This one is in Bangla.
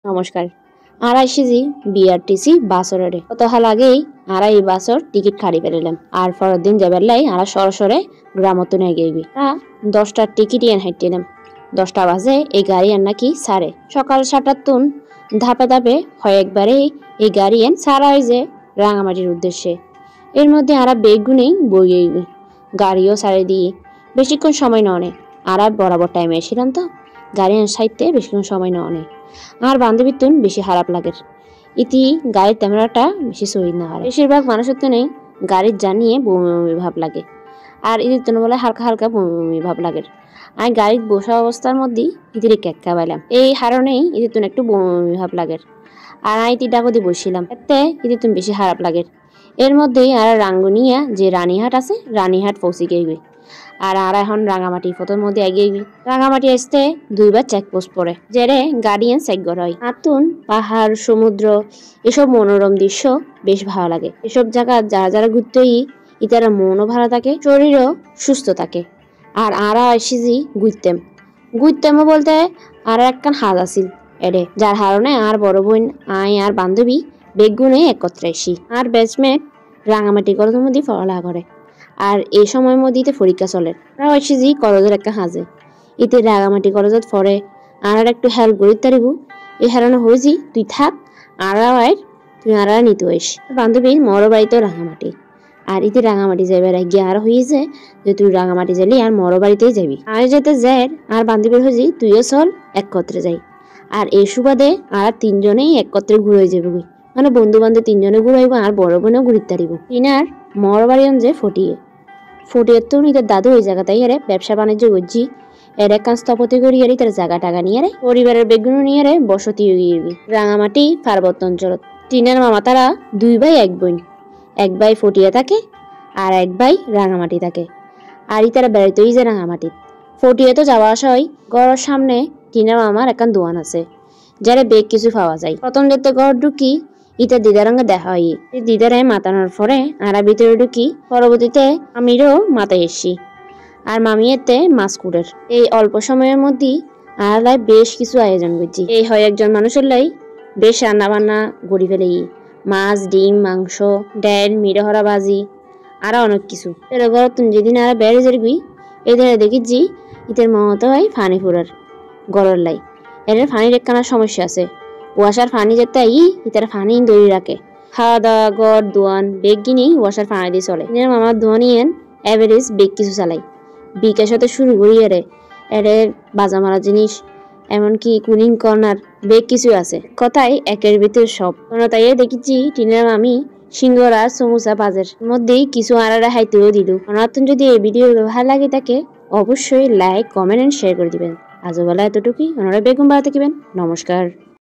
নমস্কার। আড়াইশি বিআরটিসি বাসরে কত হাল আগেই আড়াই বাসর টিকিট কাটি পেলাম আর পরের দিন যাবার লাই আর সরসরে গ্রামত নিয়ে গেবি 10টার টিকিট এন হাইটিলাম 10টা বাজে এই গাড়ি এন নাকি সারে সকাল 7টার তুন ধাপে ধাপে হয় একবারেই এই গাড়ি এন সারা হয় যে রাঙামাটির উদ্দেশ্যে এর মধ্যে আরা বেগুনেই বই গেবি গাড়িও সারে দিয়ে বেশিক্ষণ সময় নয় আর বরাবর টাইমে এসেছিলাম তো গাড়ি এন সাইতে বেশিক্ষণ সময় নয় আর বান্ধবীর তুন বেশি খারাপ লাগে ইতি গাড়ির ক্যামেরাটা বেশি সহি না হয় বেশিরভাগ মানুষের তো নেই গাড়ির জানিয়ে বমি বমি ভাব লাগে আর ইতির তুন বলে হালকা হালকা বমি বমি ভাব লাগে আমি গাড়ির বসা অবস্থার মধ্যে ইতির কেক্কা পাইলাম এই কারণেই ইতির তুন একটু বমি বমি ভাব লাগে আর আমি ইতি ডাকদি বসছিলাম এতে ইতির তুন বেশি খারাপ লাগে এর মধ্যেই আর রাঙ্গুনিয়া যে রানীহাট আছে রানীহাট পৌঁছে গেবি আর এখন রাঙামাটি ফটোর মধ্যে এগিয়ে রাঙামাটি আসতে 2বার চেকপোস্ট পড়ে যেরে গার্ডিয়ান চেক করা হয় আতুন পাহাড় সমুদ্র এসব মনোরম দৃশ্য বেশ ভালো লাগে এসব জায়গা যারা যারা ঘুরতেই ইতারা মনও ভালো থাকে শরীরও সুস্থ থাকে আর আরা এসেছি ঘুরতেমও বলতে আর একখান হাজ আছিল এরে যার কারণে আর বড় বোন আই আর বান্ধবী বেগুনে একত্রে এসি আর ব্যাচমেট রাঙামাটি কলেজের মধ্যে পড়ালেখা করে আর এই সময়ের মধ্যে পরীক্ষা চলে এসেছি কলেজের একটা হাজে ইতে রাঙামাটি কলেজত পড়ে আর একটু হেল্প করি তারিব এই হারানো হয়েছি তুই থাক আর তুই আর নিতে হইস বান্ধবীর মর বাড়িতেও রাঙামাটি আর ইতে রাঙামাটি যাবে গিয়ে আর হয়েছে যে তুই রাঙামাটি যালি আর মর বাড়িতেই যাবি আর যেতে যাই আর বান্ধবীর হয়েছি তুইও চল একত্রে যাই আর এই সুবাদে আর তিনজনেই একত্রে ঘুরে যাবে মানে বন্ধু বান্ধব তিনজনে ঘুরাইব আর বড় বোনেও ঘুরিতে তারিব তিনার মর বাড়ি যে ফটিয়ে তো নিজের দাদু ওই জায়গাটাই আরে ব্যবসা বাণিজ্য করছি এর এক স্থপতি করি আরে তার জায়গা টাকা নিয়ে রে পরিবারের বেগুন নিয়ে রে বসতি গিয়ে রাঙামাটি পার্বত্য অঞ্চলত টিনের মামা তারা 2 ভাই 1 বোন 1 ভাই ফটিয়ে থাকে আর 1 ভাই রাঙামাটি থাকে আর তারা বেড়াইতেই যে রাঙামাটি ফটিয়ে তো যাওয়া আসা হয় ঘরের সামনে টিনের মামার একখান দোকান আছে যারা বেগ কিছু পাওয়া যায় প্রথম যেতে ঘর ঢুকি ইটা দিদারঙ্গে দেখা হয় দিদারে মাতানোর পরে আরা ভিতরে ঢুকি পরবর্তীতে আমিরও মাথায় এসছি আর মামি এতে মাস্কুরের এই অল্প সময়ের মধ্যেই আরালাই বেশ কিছু আয়োজন করছি এই হয় একজন মানুষের লাই বেশ রান্না বান্না গড়ি ফেলে মাছ ডিম মাংস ডাল মিরহরা ভাজি আর অনেক কিছু এর ঘর তুমি যেদিন আর বেড়ে যাবি এদের দেখিছি ইতের মতো হয় ফানি ফুরার গড়ের লাই এর ফানির একখানা সমস্যা আছে ওয়াশার পানি যেতে ইতার পানি দড়ি রাখে খাওয়া দাওয়া গড় দোয়ান বেগ কিনি ওয়াশার পানি দিয়ে চলে মামার দোয়ানি এন এভারেজ বেগ কিছু চালাই বিকের সাথে শুরু করি এরে বাজা মারা জিনিস এমনকি কুলিং কর্নার বেগ কিছু আছে কথাই একের ভিতর সব তাই দেখেছি টিনের মামি সিঙ্গরা সমুচা বাজের মধ্যেই কিছু আড়ারা হাইতেও দিল নতুন যদি এই ভিডিও ভালো লাগে তাকে অবশ্যই লাইক কমেন্ট এন্ড শেয়ার করে দিবেন আজও বেলা এতটুকুই ওনারা বেগম বাড়াতে দিবেন নমস্কার।